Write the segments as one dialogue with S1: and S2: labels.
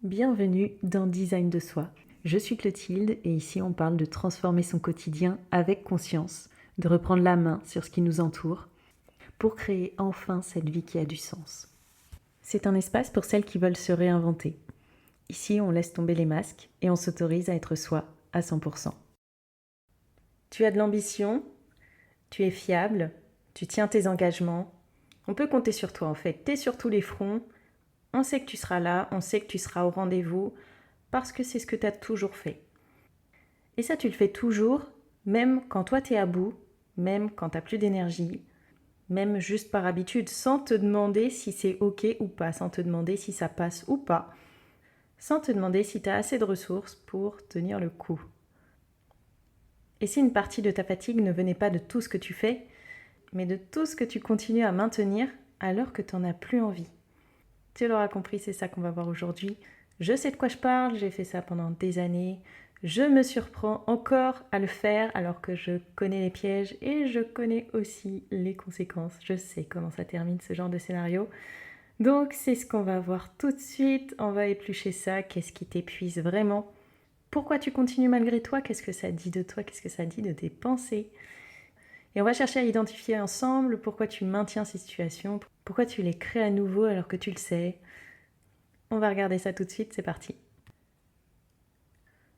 S1: Bienvenue dans Design de soi. Je suis Clotilde et ici on parle de transformer son quotidien avec conscience, de reprendre la main sur ce qui nous entoure pour créer enfin cette vie qui a du sens. C'est un espace pour celles qui veulent se réinventer. Ici on laisse tomber les masques et on s'autorise à être soi à 100%. Tu as de l'ambition, tu es fiable, tu tiens tes engagements. On peut compter sur toi en fait, tu es sur tous les fronts. On sait que tu seras là, on sait que tu seras au rendez-vous, parce que c'est ce que tu as toujours fait. Et ça, tu le fais toujours, même quand toi, tu es à bout, même quand tu n'as plus d'énergie, même juste par habitude, sans te demander si c'est OK ou pas, sans te demander si ça passe ou pas, sans te demander si tu as assez de ressources pour tenir le coup. Et si une partie de ta fatigue ne venait pas de tout ce que tu fais, mais de tout ce que tu continues à maintenir alors que tu n'en as plus envie? Tu l'auras compris, c'est ça qu'on va voir aujourd'hui. Je sais de quoi je parle, j'ai fait ça pendant des années. Je me surprends encore à le faire alors que je connais les pièges et je connais aussi les conséquences. Je sais comment ça termine ce genre de scénario. Donc c'est ce qu'on va voir tout de suite. On va éplucher ça. Qu'est-ce qui t'épuise vraiment? Pourquoi tu continues malgré toi? Qu'est-ce que ça dit de toi? Qu'est-ce que ça dit de tes pensées? Et on va chercher à identifier ensemble pourquoi tu maintiens ces situations, pourquoi tu les crées à nouveau alors que tu le sais. On va regarder ça tout de suite, c'est parti.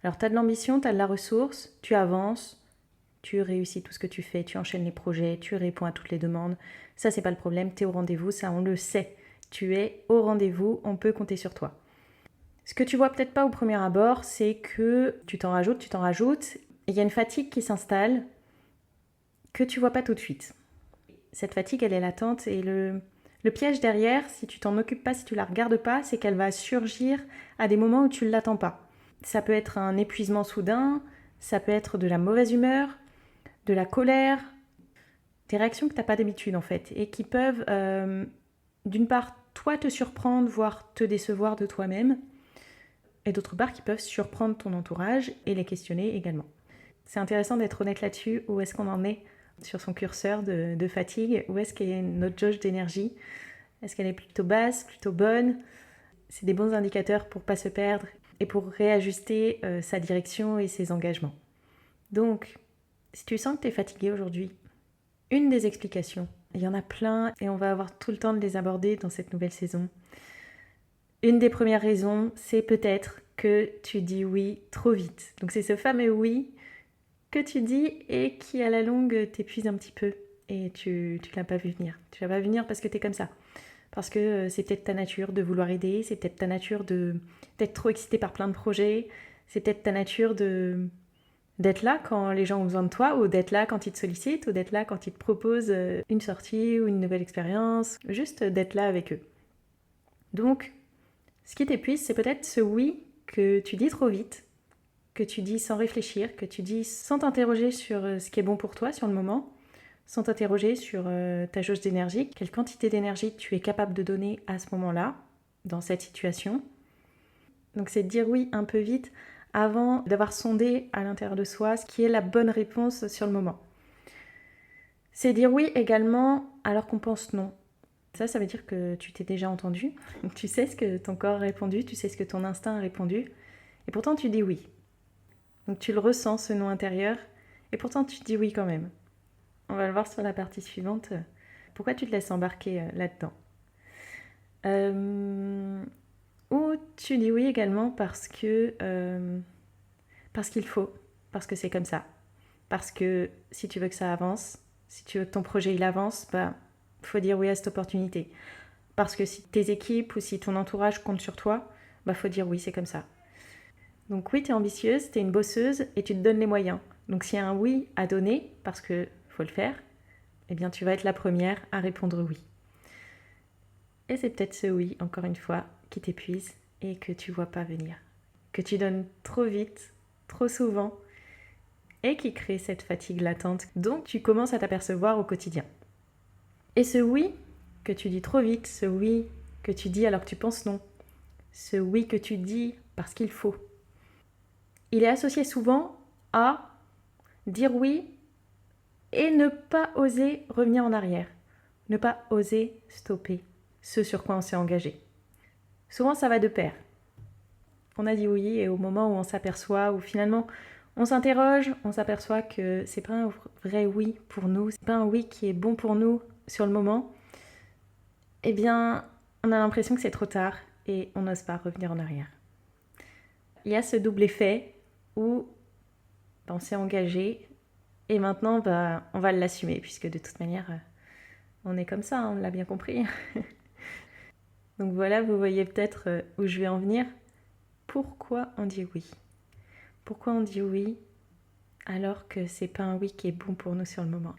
S1: Alors tu as de l'ambition, tu as de la ressource, tu avances, tu réussis tout ce que tu fais, tu enchaînes les projets, tu réponds à toutes les demandes. Ça, c'est pas le problème, tu es au rendez-vous, ça on le sait. Tu es au rendez-vous, on peut compter sur toi. Ce que tu vois peut-être pas au premier abord, c'est que tu t'en rajoutes, et il y a une fatigue qui s'installe que tu vois pas tout de suite. Cette fatigue, elle est latente et le piège derrière, si tu t'en occupes pas, si tu la regardes pas, c'est qu'elle va surgir à des moments où tu ne l'attends pas. Ça peut être un épuisement soudain, ça peut être de la mauvaise humeur, de la colère, des réactions que tu n'as pas d'habitude en fait et qui peuvent d'une part toi te surprendre, voire te décevoir de toi-même et d'autre part qui peuvent surprendre ton entourage et les questionner également. C'est intéressant d'être honnête là-dessus, où est-ce qu'on en est sur son curseur de fatigue, où est-ce qu'est notre jauge d'énergie, est-ce qu'elle est plutôt basse, plutôt bonne? C'est des bons indicateurs pour ne pas se perdre et pour réajuster sa direction et ses engagements. Donc, si tu sens que tu es fatigué aujourd'hui, une des explications, il y en a plein et on va avoir tout le temps de les aborder dans cette nouvelle saison. Une des premières raisons, c'est peut-être que tu dis oui trop vite. Donc c'est ce fameux oui que tu dis et qui à la longue t'épuise un petit peu et tu l'as pas vu venir. Tu l'as pas vu venir parce que tu es comme ça. Parce que c'est peut-être ta nature de vouloir aider, c'est peut-être ta nature d'être trop excité par plein de projets, c'est peut-être ta nature d'être là quand les gens ont besoin de toi, ou d'être là quand ils te sollicitent, ou d'être là quand ils te proposent une sortie ou une nouvelle expérience, juste d'être là avec eux. Donc, ce qui t'épuise, c'est peut-être ce oui que tu dis trop vite, que tu dis sans réfléchir, que tu dis sans t'interroger sur ce qui est bon pour toi sur le moment, sans t'interroger sur ta jauge d'énergie, quelle quantité d'énergie tu es capable de donner à ce moment-là, dans cette situation. Donc c'est de dire oui un peu vite avant d'avoir sondé à l'intérieur de soi ce qui est la bonne réponse sur le moment. C'est dire oui également alors qu'on pense non. Ça veut dire que tu t'es déjà entendu, tu sais ce que ton corps a répondu, tu sais ce que ton instinct a répondu, et pourtant tu dis oui. Donc tu le ressens, ce non intérieur, et pourtant tu dis oui quand même. On va le voir sur la partie suivante. Pourquoi tu te laisses embarquer là-dedans? Ou tu dis oui également parce qu'il faut, parce que c'est comme ça. Parce que si tu veux que ça avance, si tu veux que ton projet il avance, faut dire oui à cette opportunité. Parce que si tes équipes ou si ton entourage compte sur toi, faut dire oui, c'est comme ça. Donc oui, tu es ambitieuse, tu es une bosseuse et tu te donnes les moyens. Donc s'il y a un oui à donner, parce qu'il faut le faire, eh bien tu vas être la première à répondre oui. Et c'est peut-être ce oui, encore une fois, qui t'épuise et que tu vois pas venir. Que tu donnes trop vite, trop souvent, et qui crée cette fatigue latente dont tu commences à t'apercevoir au quotidien. Et ce oui que tu dis trop vite, ce oui que tu dis alors que tu penses non, ce oui que tu dis parce qu'il faut, il est associé souvent à dire oui et ne pas oser revenir en arrière, ne pas oser stopper ce sur quoi on s'est engagé. Souvent ça va de pair. On a dit oui et au moment où on s'aperçoit, où finalement on s'interroge, on s'aperçoit que c'est pas un vrai oui pour nous, c'est pas un oui qui est bon pour nous sur le moment, eh bien on a l'impression que c'est trop tard et on n'ose pas revenir en arrière. Il y a ce double effet où on s'est engagé et maintenant on va l'assumer puisque de toute manière on est comme ça, on l'a bien compris. Donc voilà, vous voyez peut-être où je vais en venir. Pourquoi on dit oui ? Pourquoi on dit oui alors que c'est pas un oui qui est bon pour nous sur le moment ?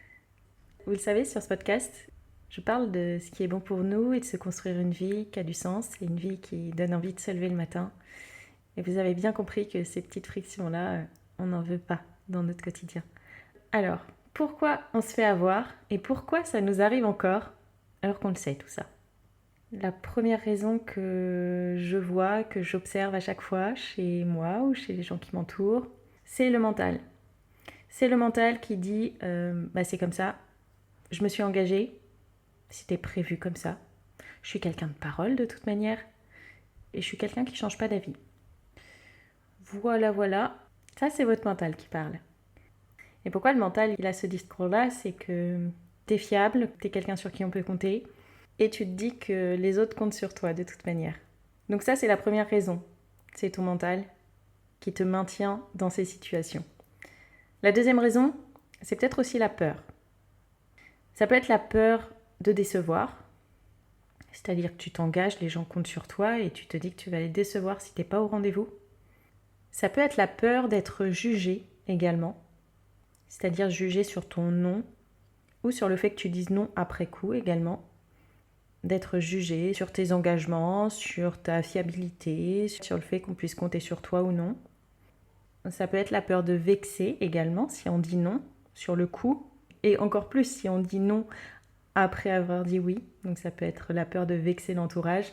S1: Vous le savez, sur ce podcast, je parle de ce qui est bon pour nous et de se construire une vie qui a du sens et une vie qui donne envie de se lever le matin. Et vous avez bien compris que ces petites frictions-là, on n'en veut pas dans notre quotidien. Alors, pourquoi on se fait avoir et pourquoi ça nous arrive encore alors qu'on le sait tout ça ? La première raison que je vois, que j'observe à chaque fois chez moi ou chez les gens qui m'entourent, c'est le mental. C'est le mental qui dit c'est comme ça, je me suis engagée, c'était prévu comme ça, je suis quelqu'un de parole de toute manière et je suis quelqu'un qui ne change pas d'avis. Voilà, ça c'est votre mental qui parle. Et pourquoi le mental il a ce discours-là, c'est que t'es fiable, t'es quelqu'un sur qui on peut compter, et tu te dis que les autres comptent sur toi de toute manière. Donc ça, c'est la première raison. C'est ton mental qui te maintient dans ces situations. La deuxième raison, c'est peut-être aussi la peur. Ça peut être la peur de décevoir, c'est-à-dire que tu t'engages, les gens comptent sur toi et tu te dis que tu vas les décevoir si tu n'es pas au rendez-vous. Ça peut être la peur d'être jugé également, c'est-à-dire jugé sur ton non ou sur le fait que tu dises non après coup également. D'être jugé sur tes engagements, sur ta fiabilité, sur le fait qu'on puisse compter sur toi ou non. Ça peut être la peur de vexer également si on dit non sur le coup, et encore plus si on dit non après avoir dit oui. Donc ça peut être la peur de vexer l'entourage,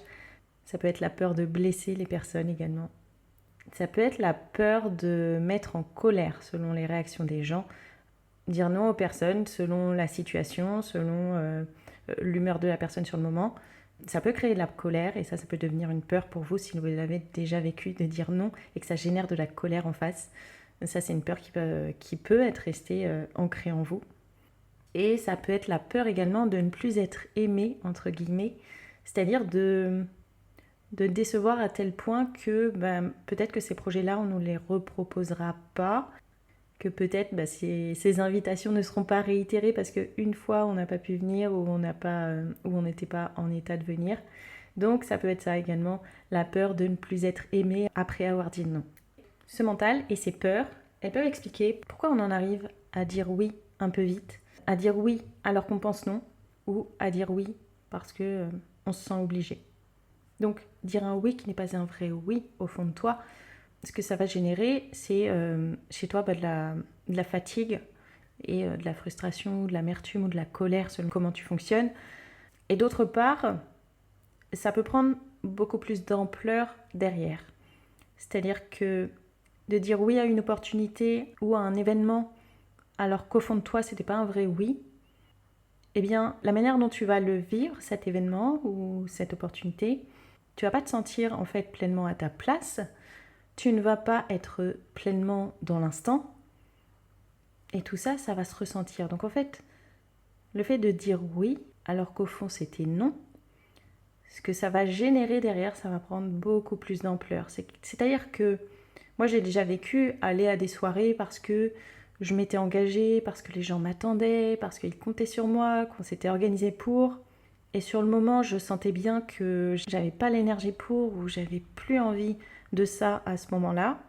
S1: ça peut être la peur de blesser les personnes également. Ça peut être la peur de mettre en colère selon les réactions des gens, dire non aux personnes selon la situation, selon l'humeur de la personne sur le moment. Ça peut créer de la colère et ça peut devenir une peur pour vous si vous l'avez déjà vécu, de dire non et que ça génère de la colère en face. Ça, c'est une peur qui peut être restée ancrée en vous. Et ça peut être la peur également de ne plus être aimé, entre guillemets, c'est-à-dire de décevoir à tel point que peut-être que ces projets-là, on ne nous les reproposera pas, que peut-être ces invitations ne seront pas réitérées parce qu'une fois on n'a pas pu venir ou on n'était pas en état de venir. Donc ça peut être ça également, la peur de ne plus être aimé après avoir dit non. Ce mental et ces peurs, elles peuvent expliquer pourquoi on en arrive à dire oui un peu vite, à dire oui alors qu'on pense non, ou à dire oui parce que on se sent obligé. Donc dire un oui qui n'est pas un vrai oui au fond de toi, ce que ça va générer, c'est chez toi de la fatigue et de la frustration, ou de l'amertume ou de la colère selon comment tu fonctionnes. Et d'autre part, ça peut prendre beaucoup plus d'ampleur derrière. C'est-à-dire que de dire oui à une opportunité ou à un événement alors qu'au fond de toi, c'était pas un vrai oui, eh bien, la manière dont tu vas le vivre, cet événement ou cette opportunité, tu vas pas te sentir en fait pleinement à ta place. Tu ne vas pas être pleinement dans l'instant. Et tout ça, ça va se ressentir. Donc en fait, le fait de dire oui, alors qu'au fond c'était non, ce que ça va générer derrière, ça va prendre beaucoup plus d'ampleur. C'est-à-dire que moi j'ai déjà vécu aller à des soirées parce que je m'étais engagée, parce que les gens m'attendaient, parce qu'ils comptaient sur moi, qu'on s'était organisé pour. Et sur le moment, je sentais bien que j'avais pas l'énergie pour, ou j'avais plus envie de ça à ce moment-là.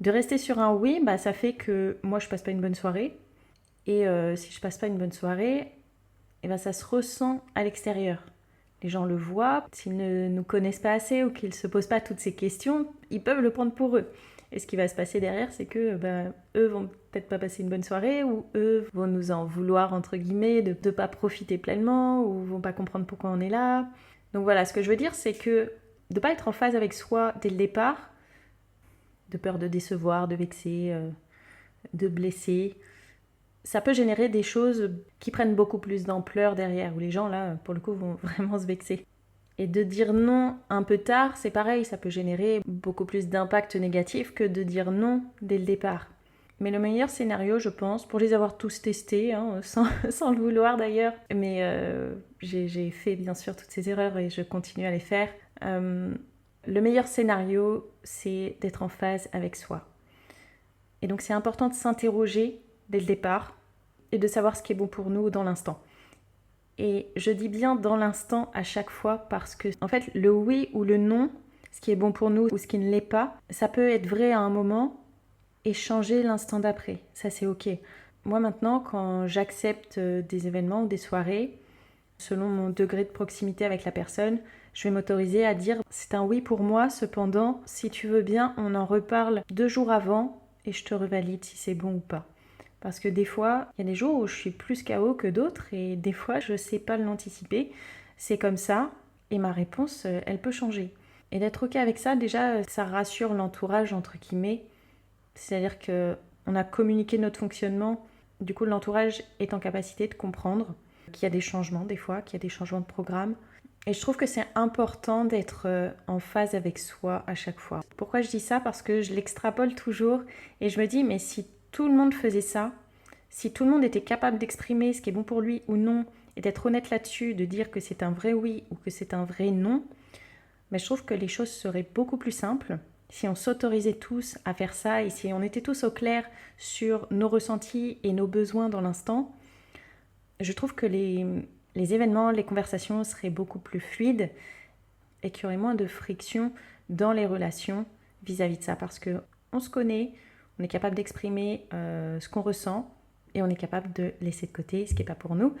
S1: De rester sur un oui, ça fait que moi je passe pas une bonne soirée. Et si je passe pas une bonne soirée, ça se ressent à l'extérieur. Les gens le voient. S'ils ne nous connaissent pas assez ou qu'ils ne se posent pas toutes ces questions, ils peuvent le prendre pour eux. Et ce qui va se passer derrière, c'est que eux vont peut-être pas passer une bonne soirée, ou eux vont nous en vouloir, entre guillemets, de ne pas profiter pleinement, ou vont pas comprendre pourquoi on est là. Donc voilà, ce que je veux dire, c'est que de ne pas être en phase avec soi dès le départ, de peur de décevoir, de vexer, de blesser, ça peut générer des choses qui prennent beaucoup plus d'ampleur derrière, où les gens, là, pour le coup, vont vraiment se vexer. Et de dire non un peu tard, c'est pareil, ça peut générer beaucoup plus d'impact négatif que de dire non dès le départ. Mais le meilleur scénario, je pense, pour les avoir tous testés, sans le vouloir d'ailleurs, mais j'ai fait bien sûr toutes ces erreurs et je continue à les faire. Le meilleur scénario, c'est d'être en phase avec soi. Et donc c'est important de s'interroger dès le départ et de savoir ce qui est bon pour nous dans l'instant. Et je dis bien dans l'instant à chaque fois parce que, en fait, le oui ou le non, ce qui est bon pour nous ou ce qui ne l'est pas, ça peut être vrai à un moment et changer l'instant d'après. Ça, c'est ok. Moi, maintenant, quand j'accepte des événements ou des soirées, selon mon degré de proximité avec la personne, je vais m'autoriser à dire c'est un oui pour moi, cependant, si tu veux bien, on en reparle 2 jours avant et je te revalide si c'est bon ou pas. Parce que des fois, il y a des jours où je suis plus KO que d'autres et des fois, je ne sais pas l'anticiper. C'est comme ça et ma réponse, elle peut changer. Et d'être OK avec ça, déjà, ça rassure l'entourage, entre guillemets. C'est-à-dire qu'on a communiqué notre fonctionnement. Du coup, l'entourage est en capacité de comprendre qu'il y a des changements des fois, qu'il y a des changements de programme. Et je trouve que c'est important d'être en phase avec soi à chaque fois. Pourquoi je dis ça? Parce que je l'extrapole toujours et je me dis, mais si tout le monde faisait ça, si tout le monde était capable d'exprimer ce qui est bon pour lui ou non, et d'être honnête là-dessus, de dire que c'est un vrai oui ou que c'est un vrai non, mais je trouve que les choses seraient beaucoup plus simples si on s'autorisait tous à faire ça et si on était tous au clair sur nos ressentis et nos besoins dans l'instant. Je trouve que les événements, les conversations seraient beaucoup plus fluides et qu'il y aurait moins de friction dans les relations vis-à-vis de ça parce qu'on se connaît, on est capable d'exprimer ce qu'on ressent et on est capable de laisser de côté ce qui n'est pas pour nous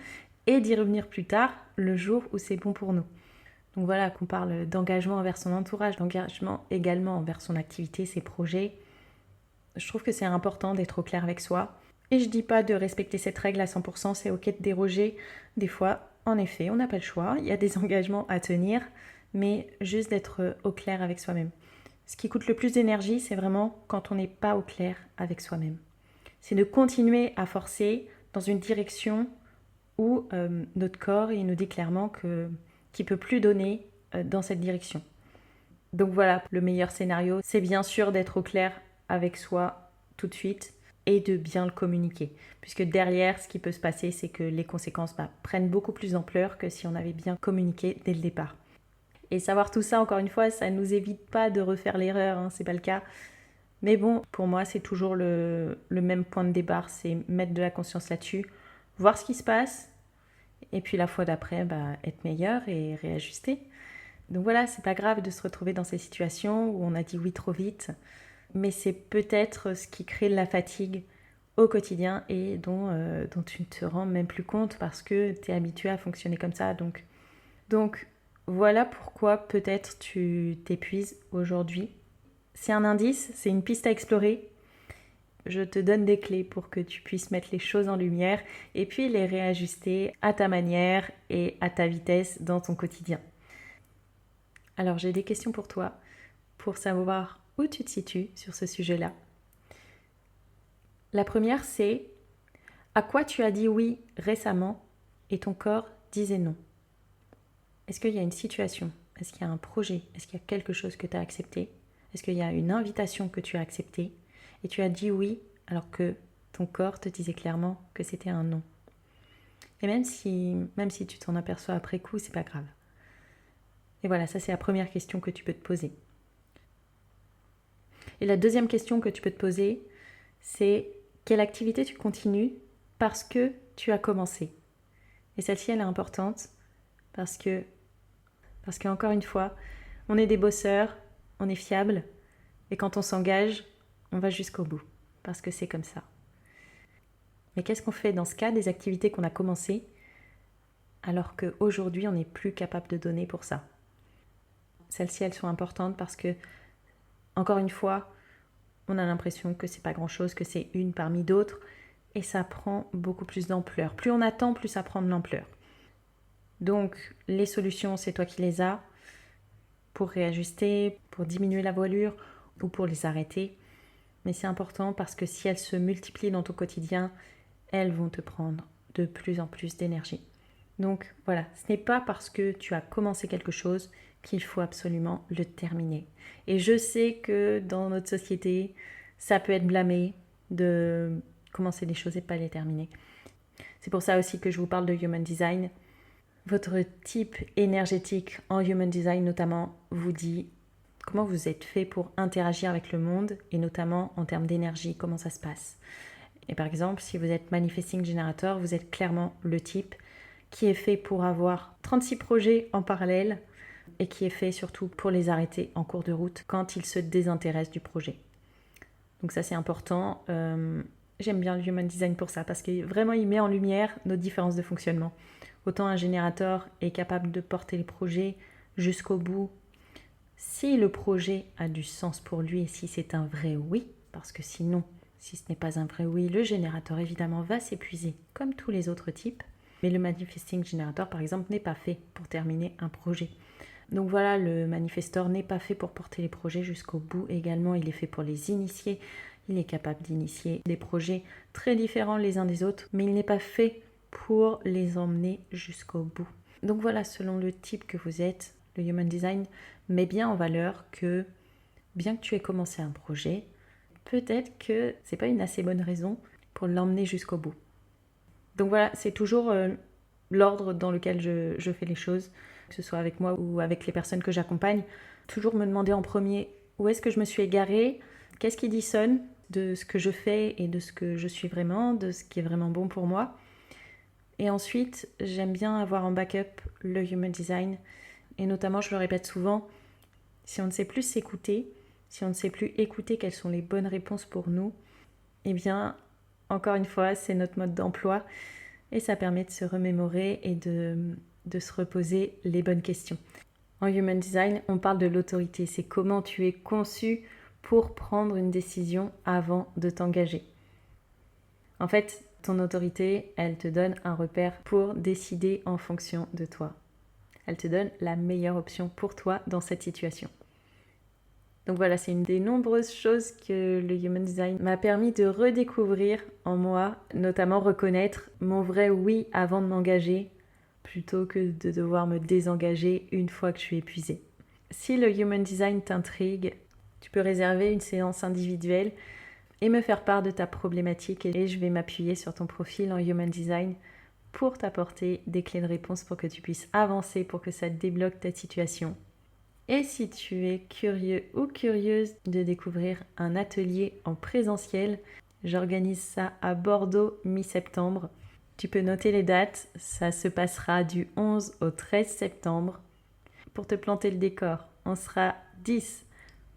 S1: et d'y revenir plus tard le jour où c'est bon pour nous. Donc voilà, qu'on parle d'engagement envers son entourage, d'engagement également envers son activité, ses projets. Je trouve que c'est important d'être au clair avec soi. Et je dis pas de respecter cette règle à 100%, c'est ok de déroger. Des fois, en effet, on n'a pas le choix, il y a des engagements à tenir, mais juste d'être au clair avec soi-même. Ce qui coûte le plus d'énergie, c'est vraiment quand on n'est pas au clair avec soi-même. C'est de continuer à forcer dans une direction où notre corps il nous dit clairement qu'il ne peut plus donner dans cette direction. Donc voilà, le meilleur scénario, c'est bien sûr d'être au clair avec soi tout de suite et de bien le communiquer. Puisque derrière, ce qui peut se passer, c'est que les conséquences prennent beaucoup plus d'ampleur que si on avait bien communiqué dès le départ. Et savoir tout ça, encore une fois, ça ne nous évite pas de refaire l'erreur, c'est pas le cas. Mais bon, pour moi, c'est toujours le même point de départ, c'est mettre de la conscience là-dessus, voir ce qui se passe, et puis la fois d'après, être meilleur et réajuster. Donc voilà, c'est pas grave de se retrouver dans ces situations où on a dit oui trop vite, mais c'est peut-être ce qui crée la fatigue au quotidien et dont tu ne te rends même plus compte parce que tu es habitué à fonctionner comme ça. Donc voilà pourquoi peut-être tu t'épuises aujourd'hui. C'est un indice, c'est une piste à explorer. Je te donne des clés pour que tu puisses mettre les choses en lumière et puis les réajuster à ta manière et à ta vitesse dans ton quotidien. Alors j'ai des questions pour toi, pour savoir où tu te situes sur ce sujet-là. La première, c'est à quoi tu as dit oui récemment et ton corps disait non? Est-ce qu'il y a une situation? Est-ce qu'il y a un projet? Est-ce qu'il y a quelque chose que tu as accepté? Est-ce qu'il y a une invitation que tu as acceptée et tu as dit oui alors que ton corps te disait clairement que c'était un non? Et même si tu t'en aperçois après coup, c'est pas grave. Et voilà, ça c'est la première question que tu peux te poser. Et la deuxième question que tu peux te poser, c'est quelle activité tu continues parce que tu as commencé. Et celle-ci, elle est importante parce que encore une fois, on est des bosseurs, on est fiable, et quand on s'engage, on va jusqu'au bout, parce que c'est comme ça. Mais qu'est-ce qu'on fait dans ce cas des activités qu'on a commencées, alors qu'aujourd'hui, on n'est plus capable de donner pour ça? Celles-ci, elles sont importantes parce que, encore une fois, on a l'impression que c'est pas grand-chose, que c'est une parmi d'autres, et ça prend beaucoup plus d'ampleur. Plus on attend, plus ça prend de l'ampleur. Donc, les solutions, c'est toi qui les as pour réajuster, pour diminuer la voilure ou pour les arrêter. Mais c'est important parce que si elles se multiplient dans ton quotidien, elles vont te prendre de plus en plus d'énergie. Donc voilà, ce n'est pas parce que tu as commencé quelque chose qu'il faut absolument le terminer. Et je sais que dans notre société, ça peut être blâmé de commencer des choses et pas les terminer. C'est pour ça aussi que je vous parle de Human Design. Votre type énergétique en Human Design notamment vous dit comment vous êtes fait pour interagir avec le monde et notamment en termes d'énergie, comment ça se passe. Et par exemple, si vous êtes Manifesting Generator, vous êtes clairement le type qui est fait pour avoir 36 projets en parallèle et qui est fait surtout pour les arrêter en cours de route quand ils se désintéressent du projet. Donc ça c'est important. J'aime bien le Human Design pour ça parce que vraiment il met en lumière nos différences de fonctionnement. Autant un générateur est capable de porter les projets jusqu'au bout si le projet a du sens pour lui et si c'est un vrai oui, parce que sinon, si ce n'est pas un vrai oui, le générateur évidemment va s'épuiser comme tous les autres types. Mais le Manifesting Generator par exemple n'est pas fait pour terminer un projet. Donc voilà, le manifestor n'est pas fait pour porter les projets jusqu'au bout. Également, il est fait pour les initier. Il est capable d'initier des projets très différents les uns des autres, mais il n'est pas fait pour les emmener jusqu'au bout. Donc voilà, selon le type que vous êtes, le Human Design met bien en valeur que, bien que tu aies commencé un projet, peut-être que c'est pas une assez bonne raison pour l'emmener jusqu'au bout. Donc voilà, c'est toujours l'ordre dans lequel je fais les choses, que ce soit avec moi ou avec les personnes que j'accompagne. Toujours me demander en premier où est-ce que je me suis égarée, qu'est-ce qui dissonne de ce que je fais et de ce que je suis vraiment, de ce qui est vraiment bon pour moi. Et ensuite, j'aime bien avoir en backup le Human Design. Et notamment, je le répète souvent, si on ne sait plus s'écouter, si on ne sait plus écouter quelles sont les bonnes réponses pour nous, eh bien, encore une fois, c'est notre mode d'emploi et ça permet de se remémorer et de se reposer les bonnes questions. En Human Design, on parle de l'autorité. C'est comment tu es conçu pour prendre une décision avant de t'engager. En fait, ton autorité, elle te donne un repère pour décider en fonction de toi. Elle te donne la meilleure option pour toi dans cette situation. Donc voilà, c'est une des nombreuses choses que le Human Design m'a permis de redécouvrir en moi, notamment reconnaître mon vrai oui avant de m'engager, plutôt que de devoir me désengager une fois que je suis épuisée. Si le Human Design t'intrigue, tu peux réserver une séance individuelle et me faire part de ta problématique et je vais m'appuyer sur ton profil en Human Design pour t'apporter des clés de réponse pour que tu puisses avancer, pour que ça débloque ta situation. Et si tu es curieux ou curieuse de découvrir un atelier en présentiel, j'organise ça à Bordeaux mi-septembre. Tu peux noter les dates, ça se passera du 11 au 13 septembre. Pour te planter le décor, on sera 10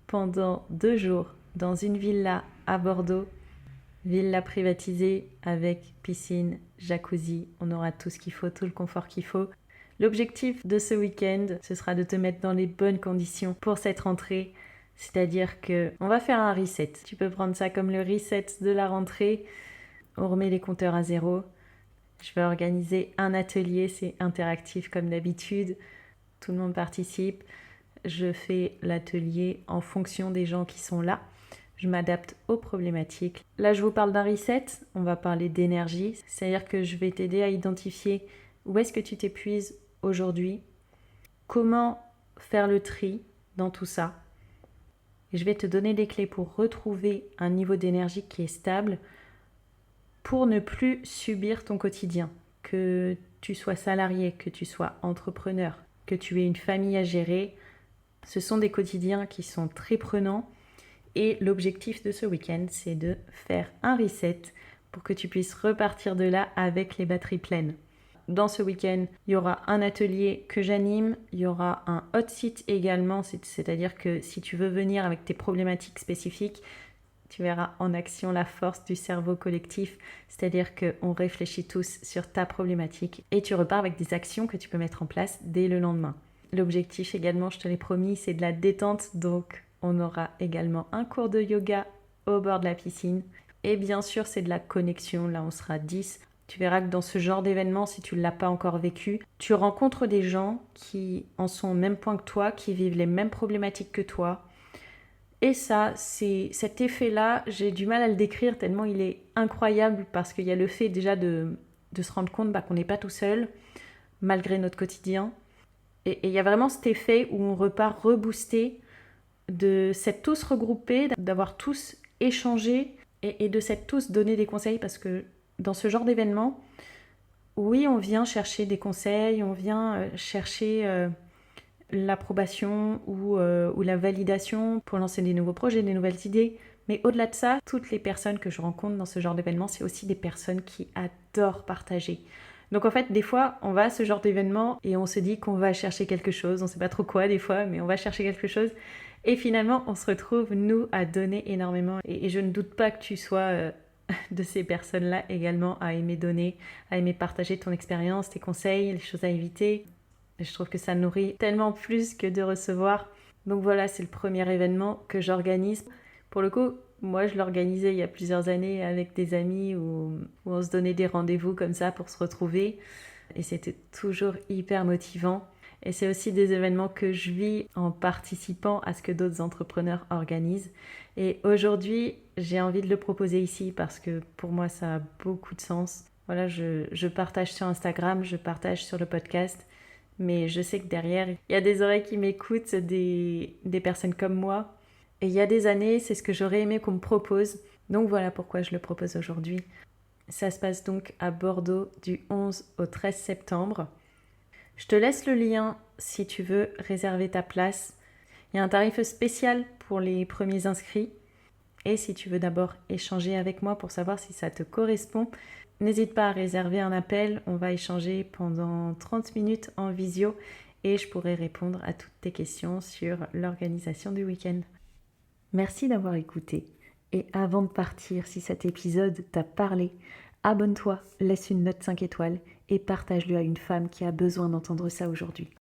S1: pendant 2 jours dans une villa à Bordeaux. Villa privatisée avec piscine, jacuzzi, on aura tout ce qu'il faut, tout le confort qu'il faut. L'objectif de ce week-end, ce sera de te mettre dans les bonnes conditions pour cette rentrée. C'est-à-dire qu'on va faire un reset. Tu peux prendre ça comme le reset de la rentrée. On remet les compteurs à zéro. Je vais organiser un atelier, c'est interactif comme d'habitude. Tout le monde participe. Je fais l'atelier en fonction des gens qui sont là. Je m'adapte aux problématiques. Là, je vous parle d'un reset, on va parler d'énergie. C'est-à-dire que je vais t'aider à identifier où est-ce que tu t'épuises aujourd'hui, comment faire le tri dans tout ça. Et je vais te donner des clés pour retrouver un niveau d'énergie qui est stable pour ne plus subir ton quotidien. Que tu sois salarié, que tu sois entrepreneur, que tu aies une famille à gérer, ce sont des quotidiens qui sont très prenants. Et l'objectif de ce week-end, c'est de faire un reset pour que tu puisses repartir de là avec les batteries pleines. Dans ce week-end, il y aura un atelier que j'anime, il y aura un hot seat également, c'est-à-dire que si tu veux venir avec tes problématiques spécifiques, tu verras en action la force du cerveau collectif, c'est-à-dire qu'on réfléchit tous sur ta problématique et tu repars avec des actions que tu peux mettre en place dès le lendemain. L'objectif également, je te l'ai promis, c'est de la détente, donc on aura également un cours de yoga au bord de la piscine. Et bien sûr, c'est de la connexion. Là, on sera 10. Tu verras que dans ce genre d'événement, si tu ne l'as pas encore vécu, tu rencontres des gens qui en sont au même point que toi, qui vivent les mêmes problématiques que toi. Et ça, c'est cet effet-là, j'ai du mal à le décrire tellement il est incroyable parce qu'il y a le fait déjà de se rendre compte qu'on n'est pas tout seul. malgré notre quotidien. Et il y a vraiment cet effet où on repart reboosté de s'être tous regroupés, d'avoir tous échangé et de s'être tous donné des conseils, parce que dans ce genre d'événement, oui, on vient chercher des conseils, on vient chercher l'approbation ou la validation pour lancer des nouveaux projets, des nouvelles idées. Mais au-delà de ça, toutes les personnes que je rencontre dans ce genre d'événement, c'est aussi des personnes qui adorent partager. Donc en fait, des fois, on va à ce genre d'événement et on se dit qu'on va chercher quelque chose, on ne sait pas trop quoi des fois, mais on va chercher quelque chose. Et finalement, on se retrouve, nous, à donner énormément. Et je ne doute pas que tu sois de ces personnes-là également à aimer donner, à aimer partager ton expérience, tes conseils, les choses à éviter. Et je trouve que ça nourrit tellement plus que de recevoir. Donc voilà, c'est le premier événement que j'organise. Pour le coup, moi je l'organisais il y a plusieurs années avec des amis où on se donnait des rendez-vous comme ça pour se retrouver. Et c'était toujours hyper motivant. Et c'est aussi des événements que je vis en participant à ce que d'autres entrepreneurs organisent. Et aujourd'hui, j'ai envie de le proposer ici parce que pour moi, ça a beaucoup de sens. Voilà, je partage sur Instagram, je partage sur le podcast, mais je sais que derrière, il y a des oreilles qui m'écoutent, des personnes comme moi. Et il y a des années, c'est ce que j'aurais aimé qu'on me propose. Donc voilà pourquoi je le propose aujourd'hui. Ça se passe donc à Bordeaux du 11 au 13 septembre. Je te laisse le lien si tu veux réserver ta place. Il y a un tarif spécial pour les premiers inscrits. Et si tu veux d'abord échanger avec moi pour savoir si ça te correspond, n'hésite pas à réserver un appel. On va échanger pendant 30 minutes en visio et je pourrai répondre à toutes tes questions sur l'organisation du week-end. Merci d'avoir écouté. Et avant de partir, si cet épisode t'a parlé, abonne-toi, laisse une note 5 étoiles et partage-le à une femme qui a besoin d'entendre ça aujourd'hui.